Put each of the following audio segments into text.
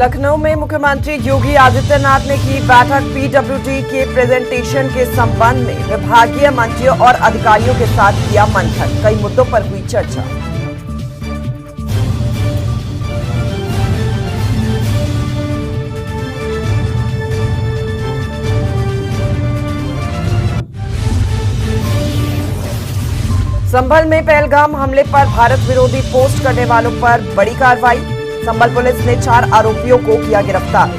लखनऊ में मुख्यमंत्री योगी आदित्यनाथ ने की बैठक। पीडब्ल्यूडी के प्रेजेंटेशन के संबंध में विभागीय मंत्रियों और अधिकारियों के साथ किया मंथन। कई मुद्दों पर हुई चर्चा। संभल में पहलगाम हमले पर भारत विरोधी पोस्ट करने वालों पर बड़ी कार्रवाई। संभल पुलिस ने 4 आरोपियों को किया गिरफ्तार।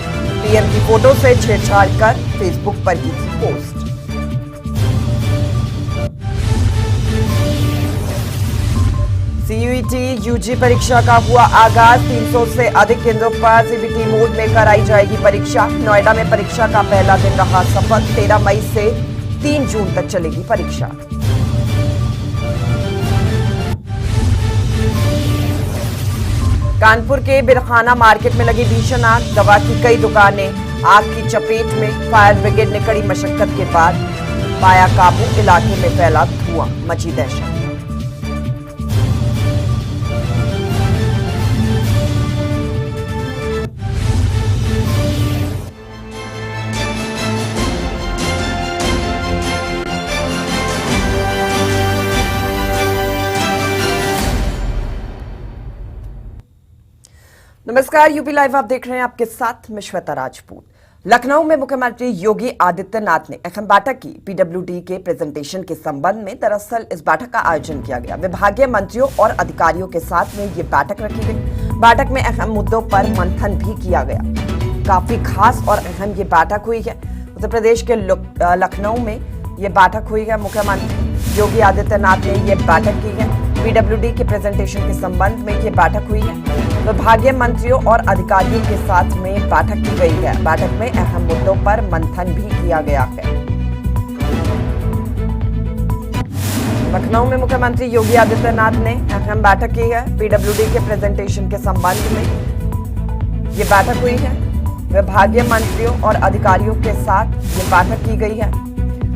पीएम की फोटो से छेड़छाड़ कर फेसबुक पर की थी पोस्ट। सीयूईटी यूजी परीक्षा का हुआ आगाज। 300 से अधिक केंद्रों पर सीबीटी मोड में कराई जाएगी परीक्षा। नोएडा में परीक्षा का पहला दिन रहा सफल। 13 मई से 3 जून तक चलेगी परीक्षा। कानपुर के बिरखाना मार्केट में लगी भीषण आग। दवा की कई दुकानें आग की चपेट में। फायर ब्रिगेड ने कड़ी मशक्कत के बाद पाया काबू। इलाके में फैला धुआं, मची दहशत। नमस्कार, यूपी लाइव आप देख रहे हैं। आपके साथ मैं श्वेता राजपूत। लखनऊ में मुख्यमंत्री योगी आदित्यनाथ ने अहम बैठक की। पीडब्ल्यूडी के प्रेजेंटेशन के संबंध में दरअसल इस बैठक का आयोजन किया गया। विभागीय मंत्रियों और अधिकारियों के साथ में ये बैठक रखी गई। बैठक में अहम मुद्दों पर मंथन भी किया गया। काफी खास और अहम ये बैठक हुई है। उत्तर प्रदेश के लखनऊ में ये बैठक हुई है। मुख्यमंत्री योगी आदित्यनाथ ने ये बैठक की है। पीडब्ल्यूडी के प्रेजेंटेशन के संबंध में ये बैठक हुई है। विभागीय मंत्रियों और अधिकारियों के साथ में बैठक की गई है। बैठक में अहम मुद्दों पर मंथन भी किया गया है। लखनऊ में मुख्यमंत्री योगी आदित्यनाथ ने अहम बैठक की है। पीडब्ल्यूडी के प्रेजेंटेशन के संबंध में ये बैठक हुई है। विभागीय मंत्रियों और अधिकारियों के साथ ये बैठक की गई है।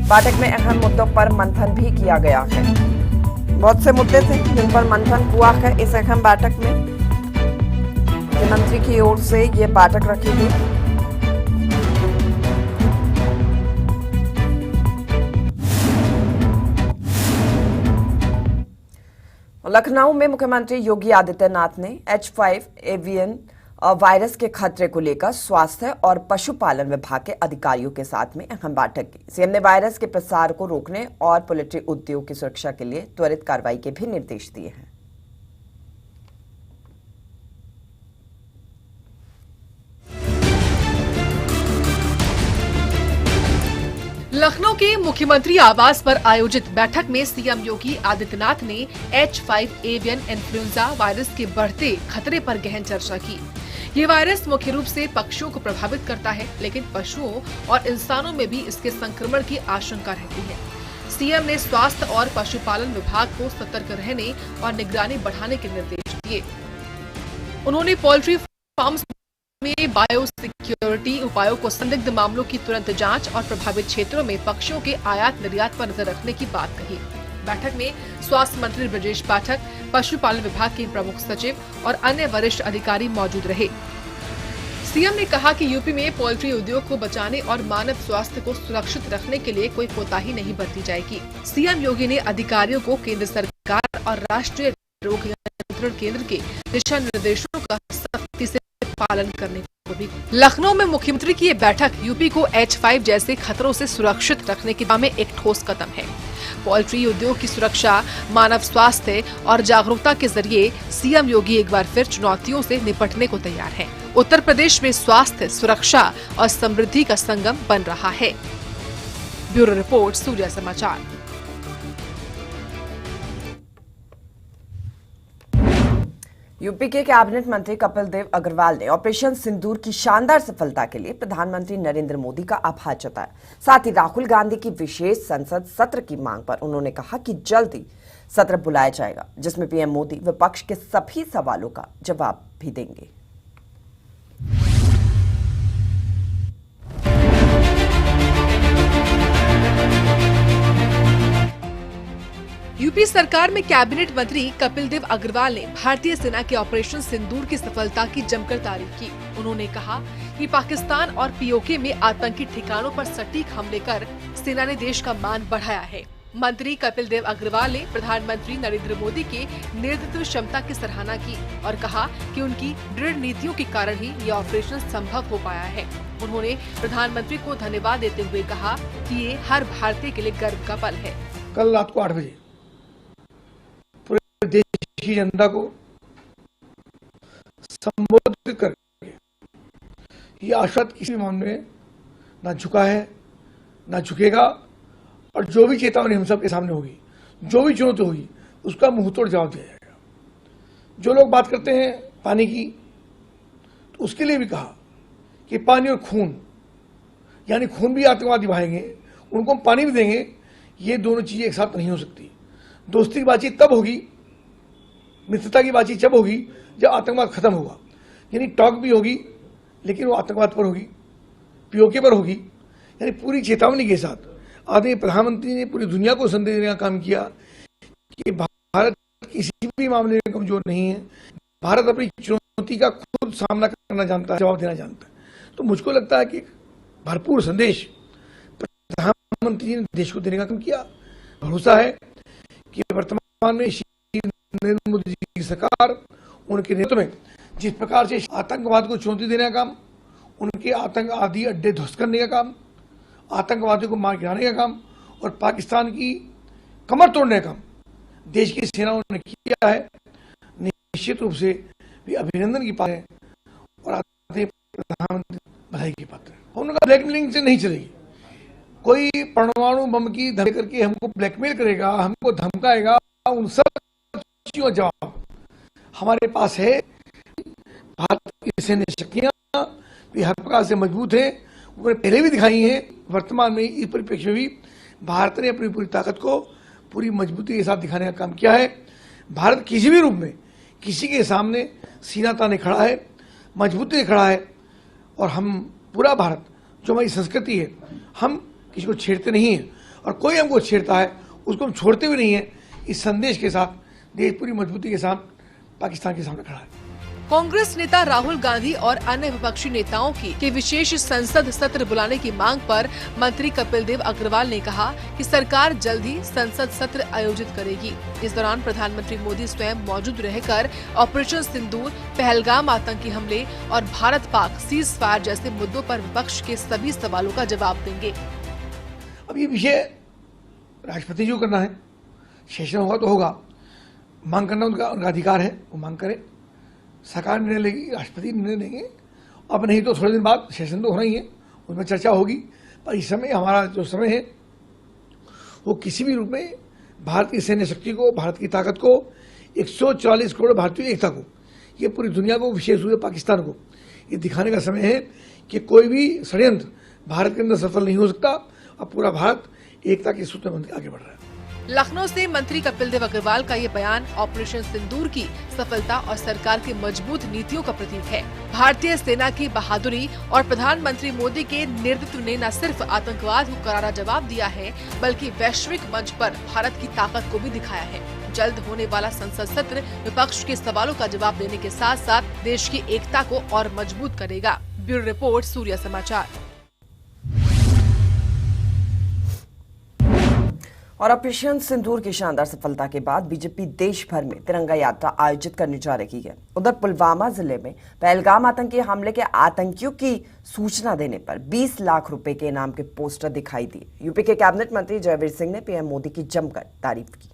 बैठक में अहम मुद्दों पर मंथन भी किया गया है। बहुत से मुद्दे थे जिन पर मंथन हुआ है इस अहम बैठक में। मुख्यमंत्री की ओर से ये बैठक रखी गई। लखनऊ में मुख्यमंत्री योगी आदित्यनाथ ने H5 एवियन वायरस के खतरे को लेकर स्वास्थ्य और पशुपालन विभाग के अधिकारियों के साथ में अहम बैठक की। सीएम ने वायरस के प्रसार को रोकने और पोल्ट्री उद्योग की सुरक्षा के लिए त्वरित कार्रवाई के भी निर्देश दिए हैं। लखनऊ के मुख्यमंत्री आवास पर आयोजित बैठक में सीएम योगी आदित्यनाथ ने H5 एवियन इन्फ्लुएंजा वायरस के बढ़ते खतरे पर गहन चर्चा की। ये वायरस मुख्य रूप से पक्षियों को प्रभावित करता है, लेकिन पशुओं और इंसानों में भी इसके संक्रमण की आशंका रहती है। सीएम ने स्वास्थ्य और पशुपालन विभाग को सतर्क रहने और निगरानी बढ़ाने के निर्देश दिए। उन्होंने पोल्ट्री फार्म्स में बायोसिक्योरिटी उपायों को संदिग्ध मामलों की तुरंत जांच और प्रभावित क्षेत्रों में पक्षियों के आयात निर्यात पर नजर रखने की बात कही। बैठक में स्वास्थ्य मंत्री ब्रजेश पाठक, पशुपालन विभाग के प्रमुख सचिव और अन्य वरिष्ठ अधिकारी मौजूद रहे। सीएम ने कहा कि यूपी में पोल्ट्री उद्योग को बचाने और मानव स्वास्थ्य को सुरक्षित रखने के लिए कोई कोताही नहीं बरती जाएगी। सीएम योगी ने अधिकारियों को केंद्र सरकार और राष्ट्रीय रोग नियंत्रण केंद्र के दिशा निर्देशों का सख्ती से पालन करने को भी। लखनऊ में मुख्यमंत्री की ये बैठक यूपी को H5 जैसे खतरों से सुरक्षित रखने की दिशा में एक ठोस कदम है। पोल्ट्री उद्योग की सुरक्षा, मानव स्वास्थ्य और जागरूकता के जरिए सीएम योगी एक बार फिर चुनौतियों से निपटने को तैयार हैं। उत्तर प्रदेश में स्वास्थ्य, सुरक्षा और समृद्धि का संगम बन रहा है। ब्यूरो रिपोर्ट, सूर्य समाचार। यूपी के कैबिनेट मंत्री कपिल देव अग्रवाल ने ऑपरेशन सिंदूर की शानदार सफलता के लिए प्रधानमंत्री नरेंद्र मोदी का आभार जताया। साथ ही राहुल गांधी की विशेष संसद सत्र की मांग पर उन्होंने कहा कि जल्द ही सत्र बुलाया जाएगा, जिसमें पीएम मोदी विपक्ष के सभी सवालों का जवाब भी देंगे। यूपी यूपी सरकार में कैबिनेट मंत्री कपिल देव अग्रवाल ने भारतीय सेना के ऑपरेशन सिंदूर की सफलता की जमकर तारीफ की। उन्होंने कहा कि पाकिस्तान और पीओके में आतंकी ठिकानों पर सटीक हमले कर सेना ने देश का मान बढ़ाया है। मंत्री कपिल देव अग्रवाल ने प्रधानमंत्री नरेंद्र मोदी के नेतृत्व क्षमता की सराहना की और कहा कि उनकी दृढ़ नीतियों के कारण ही ये ऑपरेशन संभव हो पाया है। उन्होंने प्रधानमंत्री को धन्यवाद देते हुए कहा कि ये हर भारतीय के लिए गर्व का पल है। कल रात को 8 बजे पूरे देश की जनता को संबोधित करके ये आश्वासन किसी भी मामले में ना झुका है ना झुकेगा, और जो भी चेतावनी हम सबके सामने होगी, जो भी चुनौती होगी, उसका मुंहतोड़ जवाब दिया जाएगा। जो लोग बात करते हैं पानी की, तो उसके लिए भी कहा कि पानी और खून, यानी खून भी आतंकवादी बहाएंगे, उनको हम पानी भी देंगे, ये दोनों चीजें एक साथ नहीं हो सकती। दोस्ती की बातचीत तब होगी, मित्रता की बातचीत जब होगी जब आतंकवाद खत्म होगा। यानी टॉक भी होगी, लेकिन वो आतंकवाद पर होगी, पीओके पर होगी। यानी पूरी चेतावनी के साथ आदरणीय प्रधानमंत्री ने पूरी दुनिया को संदेश देने का काम किया कि भारत किसी भी मामले में कमजोर नहीं है। भारत अपनी चुनौती का खुद सामना करना जानता है, जवाब देना जानता है। तो मुझको लगता है कि भरपूर संदेश प्रधानमंत्री ने देश को देने का काम किया। भरोसा है कि वर्तमान में नरेंद्र मोदी जी की सरकार, उनके नेतृत्व में जिस प्रकार से आतंकवाद को चुनौती देने का काम, उनके आतंकवादी अड्डे ध्वस्त करने का काम, आतंकवादियों को मार गिराने का काम और पाकिस्तान की कमर तोड़ने का काम देश की सेनाओं ने किया है, निश्चित रूप से भी अभिनंदन की पात्र है और आदरणीय प्रधानमंत्री बधाई की पात्र है। उनका ब्लैकमेलिंग से नहीं चलेगी। कोई परमाणु बम की धमकी करके हमको ब्लैकमेल करेगा, हमको धमकाएगा, उन सब चीजों का जवाब हमारे पास है। भारत की सैन्य शक्तियां भी हर प्रकार से मजबूत है, उन्होंने पहले भी दिखाई है। वर्तमान में इस परिप्रेक्ष्य में भी भारत ने अपनी पूरी ताकत को पूरी मजबूती के साथ दिखाने का काम किया है। भारत किसी भी रूप में किसी के सामने सीना ताने खड़ा है, मजबूती से खड़ा है, और हम पूरा भारत जो हमारी संस्कृति है, हम किसी को छेड़ते नहीं हैं और कोई हमको छेड़ता है उसको हम छोड़ते भी नहीं हैं। इस संदेश के साथ देश पूरी मजबूती के साथ पाकिस्तान के सामने खड़ा है। कांग्रेस नेता राहुल गांधी और अन्य विपक्षी नेताओं की विशेष संसद सत्र बुलाने की मांग पर मंत्री कपिल देव अग्रवाल ने कहा कि सरकार जल्द ही संसद सत्र आयोजित करेगी। इस दौरान प्रधानमंत्री मोदी स्वयं मौजूद रहकर ऑपरेशन सिंदूर, पहलगाम आतंकी हमले और भारत पाक सीज फायर जैसे मुद्दों पर विपक्ष के सभी सवालों का जवाब देंगे। अब ये विषय राष्ट्रपति जो करना है, सेशन होगा तो होगा, मांग करना उनका अधिकार है, वो मांग करे, सरकार निर्णय लेगी, राष्ट्रपति निर्णय लेंगे। अब नहीं तो थोड़े दिन बाद सेशन तो होना ही है, उसमें चर्चा होगी। पर इस समय हमारा जो समय है वो किसी भी रूप में भारत की सैन्य शक्ति को, भारत की ताकत को, 140 करोड़ भारतीय एकता को, ये पूरी दुनिया को, विशेष रूप से पाकिस्तान को ये दिखाने का समय है कि कोई भी षड्यंत्र भारत के अंदर सफल नहीं हो सकता। अब पूरा भारत एकता के सूत्र में आगे बढ़ रहा है। लखनऊ से मंत्री कपिल देव अग्रवाल का ये बयान ऑपरेशन सिंदूर की सफलता और सरकार की मजबूत नीतियों का प्रतीक है। भारतीय सेना की बहादुरी और प्रधानमंत्री मोदी के नेतृत्व ने न सिर्फ आतंकवाद को करारा जवाब दिया है, बल्कि वैश्विक मंच पर भारत की ताकत को भी दिखाया है। जल्द होने वाला संसद सत्र विपक्ष के सवालों का जवाब देने के साथ साथ देश की एकता को और मजबूत करेगा। ब्यूरो रिपोर्ट, सूर्य समाचार। और ऑपरेशन सिंदूर की शानदार सफलता के बाद बीजेपी देश भर में तिरंगा यात्रा आयोजित करने जा रही है। उधर पुलवामा जिले में पहलगाम आतंकी हमले के आतंकियों की सूचना देने पर 20 लाख रुपए के इनाम के पोस्टर दिखाई दिए। यूपी के कैबिनेट मंत्री जयवीर सिंह ने पीएम मोदी की जमकर तारीफ की।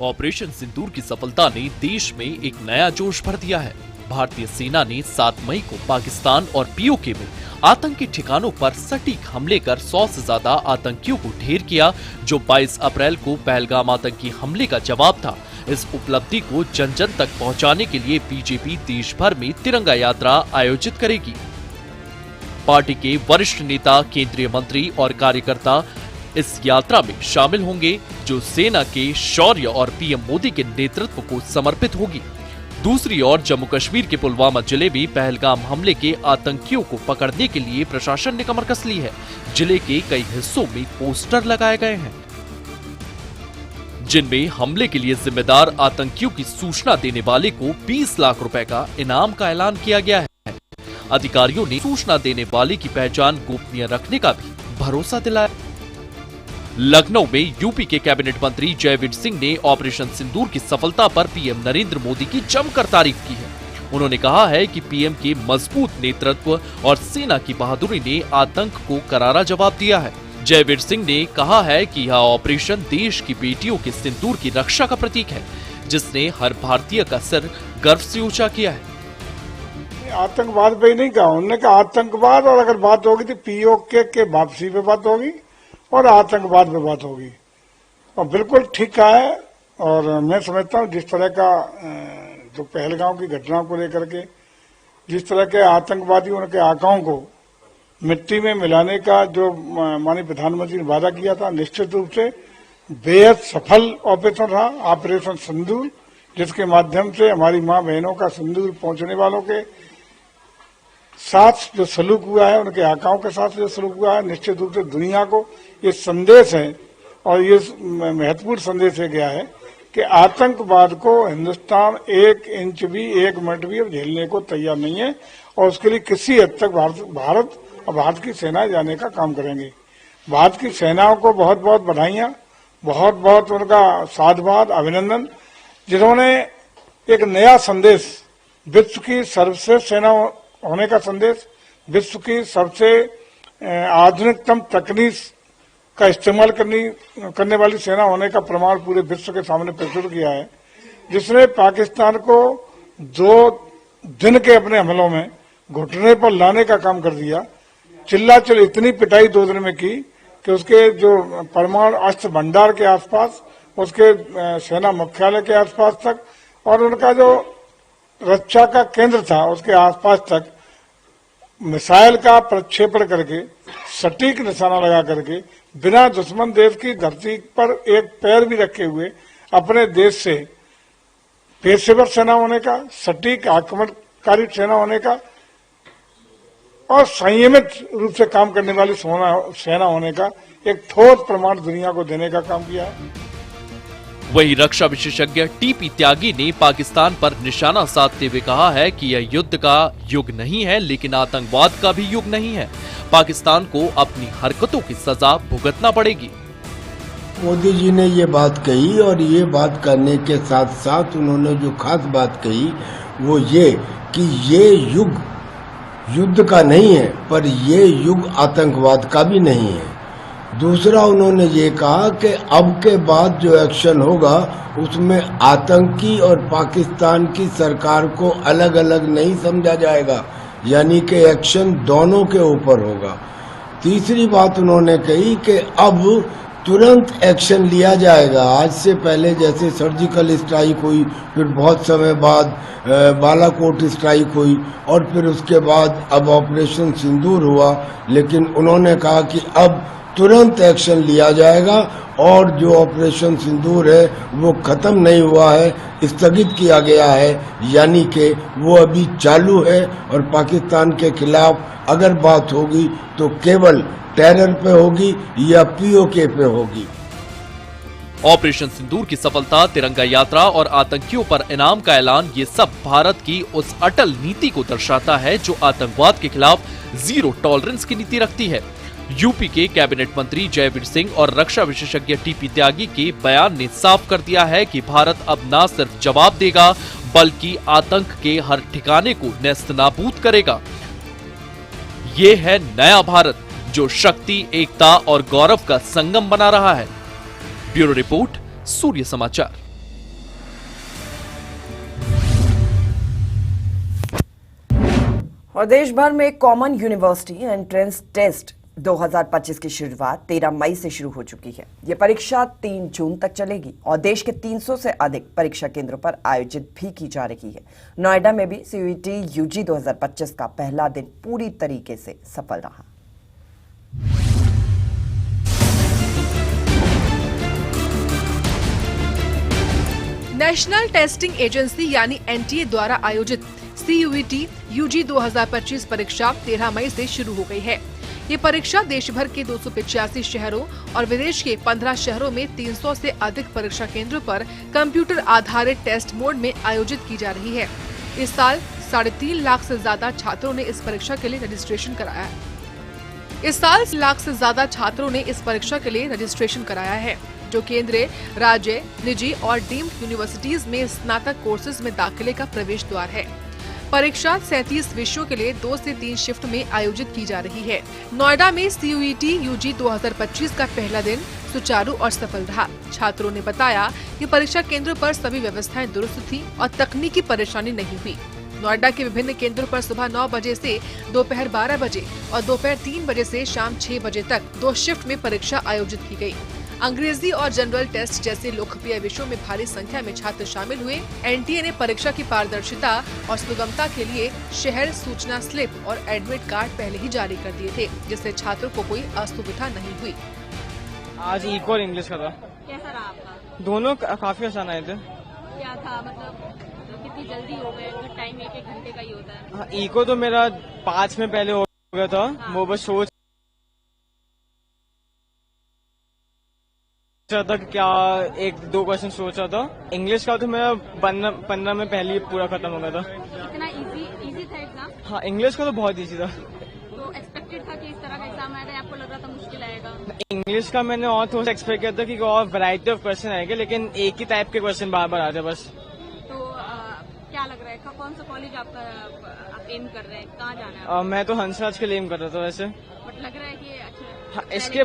ऑपरेशन सिंदूर की सफलता ने देश में एक नया जोश भर दिया है। भारतीय सेना ने 7 मई को पाकिस्तान और पीओके में आतंकी ठिकानों पर सटीक हमले कर 100 से ज्यादा आतंकियों को ढेर किया, जो 22 अप्रैल को पहलगाम आतंकी हमले का जवाब था। इस उपलब्धि को जन जन तक पहुंचाने के लिए बीजेपी देश भर में तिरंगा यात्रा आयोजित करेगी। पार्टी के वरिष्ठ नेता, केंद्रीय मंत्री और कार्यकर्ता इस यात्रा में शामिल होंगे, जो सेना के शौर्य और पीएम मोदी के नेतृत्व को समर्पित होगी। दूसरी ओर जम्मू कश्मीर के पुलवामा जिले में पहलगाम हमले के आतंकियों को पकड़ने के लिए प्रशासन ने कमर कस ली है। जिले के कई हिस्सों में पोस्टर लगाए गए हैं जिनमें हमले के लिए जिम्मेदार आतंकियों की सूचना देने वाले को 20 लाख रुपए का इनाम का ऐलान किया गया है। अधिकारियों ने सूचना देने वाले की पहचान गोपनीय रखने का भी भरोसा दिलाया। लखनऊ में यूपी के कैबिनेट मंत्री जयवीर सिंह ने ऑपरेशन सिंदूर की सफलता पर पीएम नरेंद्र मोदी की जमकर तारीफ की है। उन्होंने कहा है कि पीएम के मजबूत नेतृत्व और सेना की बहादुरी ने आतंक को करारा जवाब दिया है। जयवीर सिंह ने कहा है कि यह ऑपरेशन देश की बेटियों के सिंदूर की रक्षा का प्रतीक है, जिसने हर भारतीय का सिर गर्व से ऊंचा किया है। आतंकवाद पे ही नहीं कहा, उन्होंने कहा आतंकवाद, और अगर बात होगी तो पीओके के वापसी पे बात होगी और आतंकवाद पे बात होगी। और बिल्कुल ठीक कहा है। और मैं समझता हूँ जिस तरह का जो पहलगाम की घटनाओं को लेकर के जिस तरह के आतंकवादी उनके आकाओं को मिट्टी में मिलाने का जो माननीय प्रधानमंत्री ने वादा किया था, निश्चित रूप से बेहद सफल ऑपरेशन रहा ऑपरेशन सिंदूर, जिसके माध्यम से हमारी मां बहनों का सिंदूर पहुंचने वालों के साथ जो सलूक हुआ है, उनके आकाओं के साथ जो सलूक हुआ है, निश्चित रूप से दुनिया को ये संदेश है और ये महत्वपूर्ण संदेश है गया है कि आतंकवाद को हिंदुस्तान 1 इंच भी 1 मिनट भी अब झेलने को तैयार नहीं है और उसके लिए किसी हद तक भारत और भारत की सेनाएं जाने का काम करेंगे। भारत की सेनाओं को बहुत बहुत बधाइयां, बहुत बहुत उनका साधुवाद, अभिनंदन, जिन्होंने एक नया संदेश, विश्व की सर्वश्रेष्ठ सेना होने का संदेश, विश्व की सबसे आधुनिकतम तकनीक का इस्तेमाल करने वाली सेना होने का प्रमाण पूरे विश्व के सामने प्रस्तुत किया है, जिसने पाकिस्तान को 2 दिन के अपने हमलों में घुटने पर लाने का काम कर दिया। चिल्ला इतनी पिटाई 2 दिन में की कि उसके जो परमाणु अस्त्र भंडार के आसपास, उसके सेना मुख्यालय के आसपास तक और उनका जो रक्षा का केंद्र था उसके आसपास तक मिसाइल का प्रक्षेपण करके, सटीक निशाना लगा करके, बिना दुश्मन देश की धरती पर एक पैर भी रखे हुए अपने देश से पेशेवर सेना होने का, सटीक आक्रमणकारी सेना होने का और संयमित रूप से काम करने वाली सेना होने का एक ठोस प्रमाण दुनिया को देने का काम किया है। वहीं रक्षा विशेषज्ञ टीपी त्यागी ने पाकिस्तान पर निशाना साधते हुए कहा है कि यह युद्ध का युग नहीं है, लेकिन आतंकवाद का भी युग नहीं है। पाकिस्तान को अपनी हरकतों की सजा भुगतना पड़ेगी। मोदी जी ने ये बात कही और ये बात करने के साथ साथ उन्होंने जो खास बात कही वो ये कि ये युग युद्ध का नहीं है, पर ये युग आतंकवाद का भी नहीं है। दूसरा उन्होंने ये कहा कि अब के बाद जो एक्शन होगा उसमें आतंकी और पाकिस्तान की सरकार को अलग अलग नहीं समझा जाएगा, यानी कि एक्शन दोनों के ऊपर होगा। तीसरी बात उन्होंने कही कि अब तुरंत एक्शन लिया जाएगा। आज से पहले जैसे सर्जिकल स्ट्राइक हुई, फिर बहुत समय बाद बालाकोट स्ट्राइक हुई और फिर उसके बाद अब ऑपरेशन सिंदूर हुआ, लेकिन उन्होंने कहा कि अब तुरंत एक्शन लिया जाएगा और जो ऑपरेशन सिंदूर है वो खत्म नहीं हुआ है, स्थगित किया गया है, यानी कि वो अभी चालू है और पाकिस्तान के खिलाफ अगर बात होगी तो केवल टेरर पे होगी या पीओके पे होगी। ऑपरेशन सिंदूर की सफलता, तिरंगा यात्रा और आतंकियों पर इनाम का ऐलान, ये सब भारत की उस अटल नीति को दर्शाता है जो आतंकवाद के खिलाफ जीरो टॉलरेंस की नीति रखती है। यूपी के कैबिनेट मंत्री जयवीर सिंह और रक्षा विशेषज्ञ टीपी त्यागी के बयान ने साफ कर दिया है कि भारत अब न सिर्फ जवाब देगा बल्कि आतंक के हर ठिकाने को नेस्तनाबूद करेगा। ये है नया भारत जो शक्ति, एकता और गौरव का संगम बना रहा है। ब्यूरो रिपोर्ट, सूर्य समाचार। और देश भर में कॉमन यूनिवर्सिटी एंट्रेंस टेस्ट 2025 की शुरुआत 13 मई से शुरू हो चुकी है। ये परीक्षा 3 जून तक चलेगी और देश के 300 से अधिक परीक्षा केंद्रों पर आयोजित भी की जा रही है। नोएडा में भी सीयूईटी यूजी 2025 का पहला दिन पूरी तरीके से सफल रहा। नेशनल टेस्टिंग एजेंसी यानी एनटीए द्वारा आयोजित CUET UG 2025 परीक्षा 13 मई से शुरू हो गई है। ये परीक्षा देश भर के 285 शहरों और विदेश के 15 शहरों में 300 से अधिक परीक्षा केंद्रों पर कंप्यूटर आधारित टेस्ट मोड में आयोजित की जा रही है। इस साल 3.5 लाख से ज्यादा छात्रों ने इस परीक्षा के लिए रजिस्ट्रेशन कराया है। जो केंद्रीय, राज्य, निजी और डीम्ड यूनिवर्सिटीज में स्नातक कोर्सेज में दाखिले का प्रवेश द्वार है। परीक्षा 37 विषयों के लिए 2 से 3 शिफ्ट में आयोजित की जा रही है। नोएडा में CUET UG 2025 का पहला दिन सुचारू और सफल रहा। छात्रों ने बताया कि परीक्षा केंद्रों पर सभी व्यवस्थाएं दुरुस्त थी और तकनीकी परेशानी नहीं हुई। नोएडा के विभिन्न केंद्रों पर सुबह 9 बजे से दोपहर 12 बजे और दोपहर 3 बजे से शाम 6 बजे तक 2 शिफ्ट में परीक्षा आयोजित की गई। अंग्रेजी और जनरल टेस्ट जैसे लोकप्रिय विषयों में भारी संख्या में छात्र शामिल हुए। एनटीए ने परीक्षा की पारदर्शिता और सुगमता के लिए शहर सूचना स्लिप और एडमिट कार्ड पहले ही जारी कर दिए थे, जिससे छात्रों को कोई असुविधा नहीं हुई। आज इको और इंग्लिश का था। कैसा रहा आपका? दोनों काफी आसान आए थे। क्या था, मतलब कितनी जल्दी हो गए? कुछ टाइम 1-1 घंटे का ही होता है। हाँ, इको तो मेरा 5 में पहले हो गया था। हाँ। वो बस सोच रहा था कि क्या 1-2 क्वेश्चन सोच रहा था। इंग्लिश का तो मेरा 15 में पहले ही पूरा खत्म हो गया था। इतना इजी था एग्जाम? हाँ, इंग्लिश का तो बहुत इजी था। तो एक्सपेक्टेड था कि इस तरह का एग्जाम आएगा, आपको लग रहा था मुश्किल आएगा? इंग्लिश का मैंने और थोड़ा सा एक्सपेक्ट किया था कि और वैरायटी ऑफ क्वेश्चन आएंगे, लेकिन एक ही टाइप के क्वेश्चन बार बार आते बस। तो क्या लग रहा है, कौन सा कॉलेज आप एम कर रहे हैं, कहाँ जाना है? मैं तो हंसराज के लिए एम कर रहा था वैसे। बट लग रहा है कि अच्छा। हाँ, इसके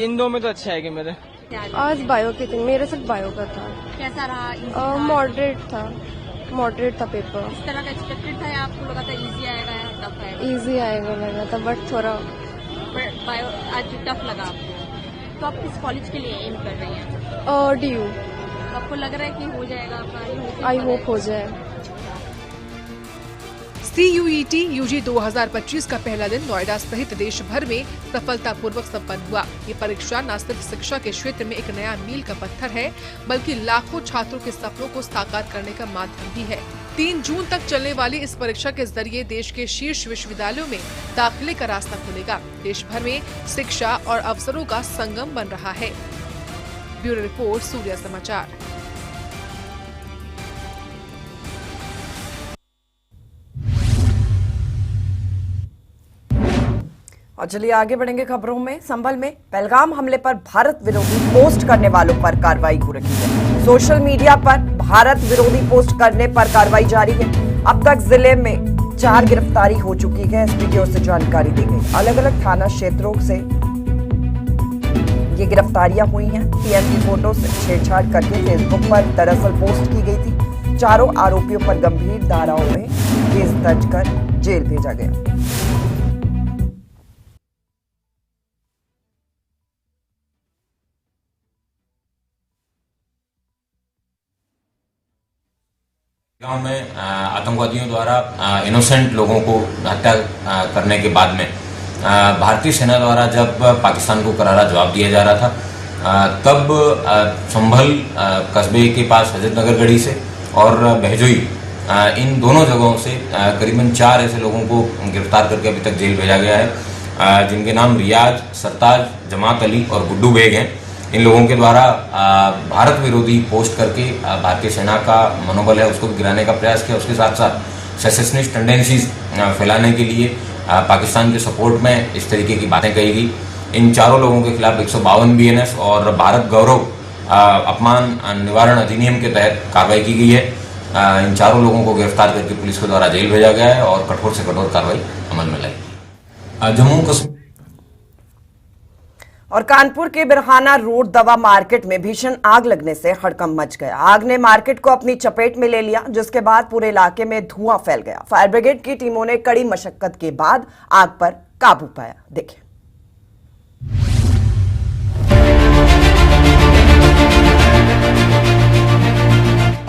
इन 2 में तो अच्छा है कि मेरे। आज बायो के थे, मेरे सिर्फ बायो का था। कैसा रहा? मॉडरेट था पेपर। इस तरह का एक्सपेक्टेड था या आपको लगा था इजी आएगा या टफ आएगा? इजी आएगा लगा था, बट थोड़ा बायो आज टफ लगा आपको। तो आप किस कॉलेज के लिए एम कर रही हैं? DU। आपको लग रहा है कि हो जाएगा आपका? आई होप हो जाए। CUET UG 2025 का पहला दिन नोएडा सहित देश भर में सफलतापूर्वक संपन्न हुआ। ये परीक्षा न सिर्फ शिक्षा के क्षेत्र में एक नया मील का पत्थर है, बल्कि लाखों छात्रों के सपनों को साकार करने का माध्यम भी है। 3 जून तक चलने वाली इस परीक्षा के जरिए देश के शीर्ष विश्वविद्यालयों में दाखिले का रास्ता खुलेगा। देश भर में शिक्षा और अवसरों का संगम बन रहा है। ब्यूरो रिपोर्ट, सूर्य समाचार। और चलिए आगे बढ़ेंगे खबरों में। संभल में पहलगाम हमले पर भारत विरोधी पोस्ट करने वालों पर कार्रवाई हो रही है। सोशल मीडिया पर भारत विरोधी पोस्ट करने पर कार्रवाई जारी है। अब तक जिले में 4 गिरफ्तारी हो चुकी है। एसपी की ओर से जानकारी दी गई। अलग अलग थाना क्षेत्रों से ये गिरफ्तारियां हुई हैं। पीएम की फोटो से छेड़छाड़ करके फेसबुक पर दरअसल पोस्ट की गई थी। चारों आरोपियों पर गंभीर धाराओं में केस दर्ज कर जेल भेजा गया। गांव में आतंकवादियों द्वारा इनोसेंट लोगों को हत्या करने के बाद में भारतीय सेना द्वारा जब पाकिस्तान को करारा जवाब दिया जा रहा था, तब संभल कस्बे के पास हजरत नगर गढ़ी से और बहजोई इन दोनों जगहों से करीबन 4 ऐसे लोगों को गिरफ्तार करके अभी तक जेल भेजा गया है, जिनके नाम रियाज, सरताज, जमात अली और गुड्डू बेग हैं। इन लोगों के द्वारा भारत विरोधी पोस्ट करके भारतीय सेना का मनोबल है उसको गिराने का प्रयास किया। उसके साथ साथ सेसेशनिस्ट टेंडेंसीज फैलाने के लिए पाकिस्तान के सपोर्ट में इस तरीके की बातें कही गई। इन चारों लोगों के खिलाफ 152 BNS और भारत गौरव अपमान निवारण अधिनियम के तहत कार्रवाई की गई है। इन चारों लोगों को गिरफ्तार करके पुलिस के द्वारा जेल भेजा गया है और कठोर से कठोर कार्रवाई अमल में लाई। जम्मू कश्मीर और कानपुर के बिरहाना रोड दवा मार्केट में भीषण आग लगने से हड़कंप मच गया। आग ने मार्केट को अपनी चपेट में ले लिया, जिसके बाद पूरे इलाके में धुआं फैल गया। फायर ब्रिगेड की टीमों ने कड़ी मशक्कत के बाद आग पर काबू पाया। देखिए।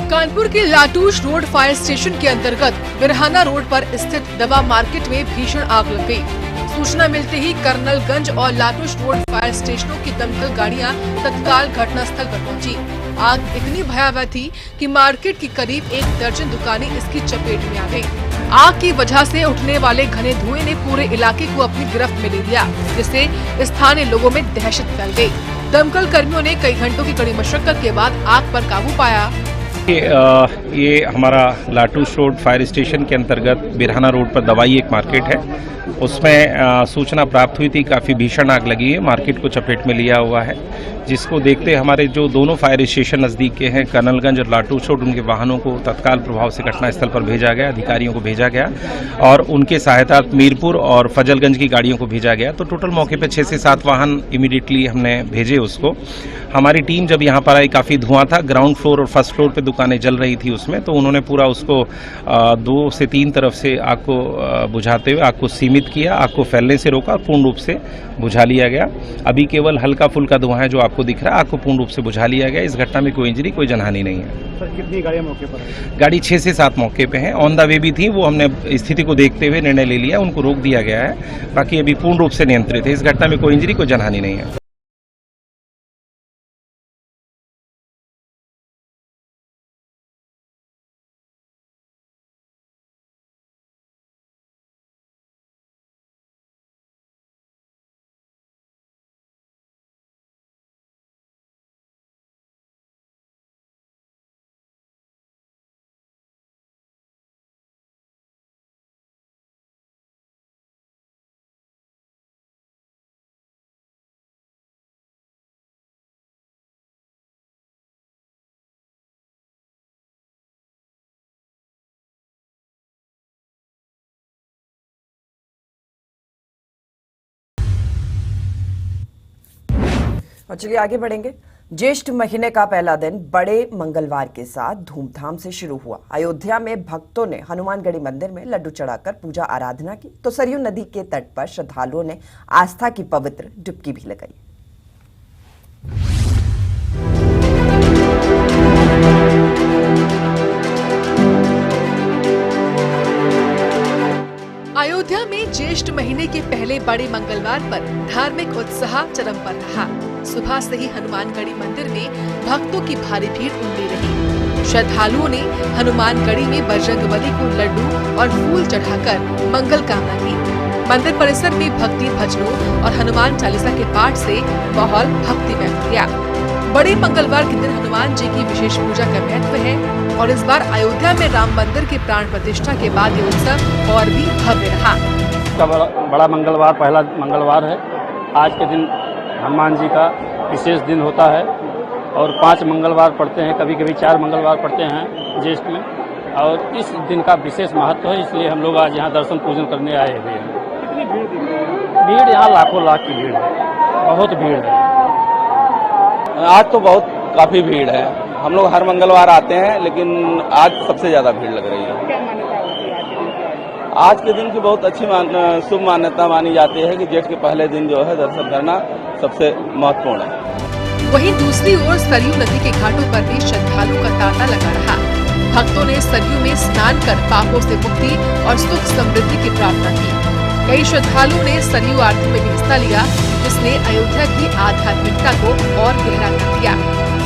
कानपुर के लाटूश रोड फायर स्टेशन के अंतर्गत बिरहाना रोड पर स्थित दवा मार्केट में भीषण आग लग गई। सूचना मिलते ही कर्नलगंज और लाटूश रोड फायर स्टेशनों की दमकल गाड़ियां तत्काल घटनास्थल पर पहुंची आग इतनी भयावह थी कि मार्केट की करीब 1 दर्जन दुकानें इसकी चपेट में आ गईं। आग की वजह से उठने वाले घने धुएं ने पूरे इलाके को अपनी गिरफ्त में ले लिया, जिससे स्थानीय लोगों में दहशत फैल गई। दमकल कर्मियों ने कई घंटों की कड़ी मशक्कत के बाद आग पर काबू पाया। ये हमारा लाटूस रोड फायर स्टेशन के अंतर्गत बिरहाना रोड पर दवाई एक मार्केट है, उसमें सूचना प्राप्त हुई थी काफ़ी भीषण आग लगी है, मार्केट को चपेट में लिया हुआ है, जिसको देखते हमारे जो दोनों फायर स्टेशन नज़दीक के हैं कर्नलगंज और लाटूस रोड, उनके वाहनों को तत्काल प्रभाव से घटनास्थल पर भेजा गया, अधिकारियों को भेजा गया और उनके सहायता मीरपुर और फजलगंज की गाड़ियों को भेजा गया। तो टोटल मौके पर 6 से 7 वाहन इमीडिएटली हमने भेजे उसको। हमारी टीम जब यहाँ पर आई, काफ़ी धुआं था, ग्राउंड फ्लोर और फर्स्ट फ्लोर पे दुकानें जल रही थी उसमें, तो उन्होंने पूरा उसको 2 से 3 तरफ से आग को बुझाते हुए आग को सीमित किया, आग को फैलने से रोका, पूर्ण रूप से बुझा लिया गया। अभी केवल हल्का फुल्का धुआं है जो आपको दिख रहा है, आग को पूर्ण रूप से बुझा लिया गया। इस घटना में कोई इंजरी, कोई जनहानि नहीं है। सर, कितनी गाड़ियां मौके पर हैं? गाड़ी 6 से 7 मौके पे हैं, ऑन द वे भी थी, वो हमने स्थिति को देखते हुए निर्णय ले लिया, उनको रोक दिया गया है, बाकी अभी पूर्ण रूप से नियंत्रित है। इस घटना में कोई इंजरी, कोई जनहानि नहीं है। और चलिए आगे बढ़ेंगे। ज्येष्ठ महीने का पहला दिन बड़े मंगलवार के साथ धूमधाम से शुरू हुआ। अयोध्या में भक्तों ने हनुमानगढ़ी मंदिर में लड्डू चढ़ाकर पूजा आराधना की, तो सरयू नदी के तट पर श्रद्धालुओं ने आस्था की पवित्र डुबकी भी लगाई। अयोध्या में ज्येष्ठ महीने के पहले बड़े मंगलवार पर धार्मिक उत्साह चरम पर रहा। सुबह से ही हनुमानगढ़ी मंदिर में भक्तों की भारी भीड़ उमड़ी रही। श्रद्धालुओं ने हनुमानगढ़ी में बजरंगबली को लड्डू और फूल चढ़ाकर मंगल कामना की। मंदिर परिसर में भक्ति भजनों और हनुमान चालीसा के पाठ से माहौल भक्तिमय हो गया। बड़े मंगलवार के दिन हनुमान जी की विशेष पूजा का महत्व है और इस बार अयोध्या में राम मंदिर के प्राण प्रतिष्ठा के बाद ये उत्सव और भी भव्य रहा। बड़ा मंगलवार, पहला मंगलवार है। आज के दिन हनुमान जी का विशेष दिन होता है और 5 मंगलवार पड़ते हैं, कभी कभी 4 मंगलवार पड़ते हैं ज्येष्ठ में, और इस दिन का विशेष महत्व है, इसलिए हम लोग आज यहाँ दर्शन पूजन करने आए हुए हैं। भीड़ यहाँ लाखों लाख की भीड़ है, बहुत भीड़ है। आज तो बहुत काफी भीड़ है। हम लोग हर मंगलवार आते हैं, लेकिन आज सबसे ज्यादा भीड़ लग रही है। आज के दिन की बहुत अच्छी शुभ मान्यता मानी जाती है कि जेठ के पहले दिन जो है दर्शन करना सबसे महत्वपूर्ण है। वहीं दूसरी ओर सरयू नदी के घाटों पर भी श्रद्धालु का तांता लगा रहा। भक्तों ने सरयू में स्नान कर पापों से मुक्ति और सुख समृद्धि की प्रार्थना की। कई श्रद्धालुओं ने सरयू आरती में भी हिस्सा लिया, जिसने अयोध्या की आध्यात्मिकता को और गहरा कर दिया।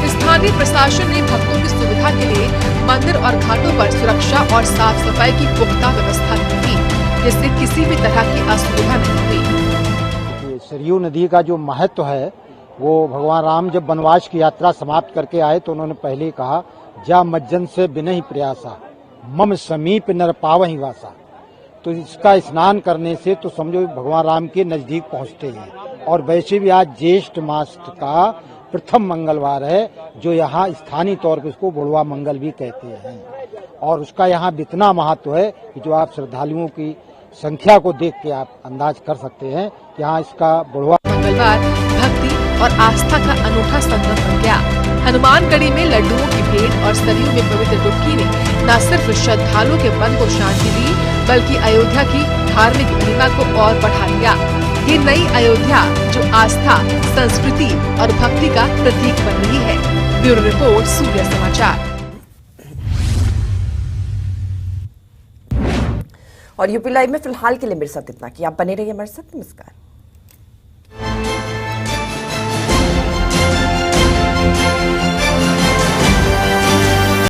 स्थानीय प्रशासन ने भक्तों की सुविधा के लिए मंदिर और घाटों पर सुरक्षा और साफ सफाई की पुख्ता व्यवस्था की, जिससे किसी भी तरह की असुविधा नहीं हुई। सरयू नदी का जो महत्व है, वो भगवान राम जब वनवास की यात्रा समाप्त करके आए तो उन्होंने पहले कहा, जा मज्जन से बिनहि प्रयासा, मम समीप नर पावहि वासा। तो इसका स्नान करने से तो समझो भगवान राम के नजदीक पहुंचते हैं। और वैसे भी आज ज्येष्ठ मास का प्रथम मंगलवार है, जो यहाँ स्थानीय तौर पर उसको बुढ़वा मंगल भी कहते हैं, और उसका यहाँ इतना महत्व है कि जो आप श्रद्धालुओं की संख्या को देख के आप अंदाज कर सकते हैं कि यहाँ इसका बुढ़वा मंगलवार भक्ति और आस्था का अनूठा संगम बन गया। हनुमानगढ़ी में लड्डुओं की भेंट और सरयू में पवित्र डुबकी ने न सिर्फ श्रद्धालुओं के मन को शांति दी, बल्कि अयोध्या की धार्मिक महिमा को और बढ़ा दिया। ये नई अयोध्या जो आस्था, संस्कृति और भक्ति का प्रतीक बन रही है। ब्यूरो रिपोर्ट, सूर्य समाचार। और यूपी लाइव में फिलहाल के लिए मेरे साथ इतना कि आप बने रहिए हमारे साथ। नमस्कार।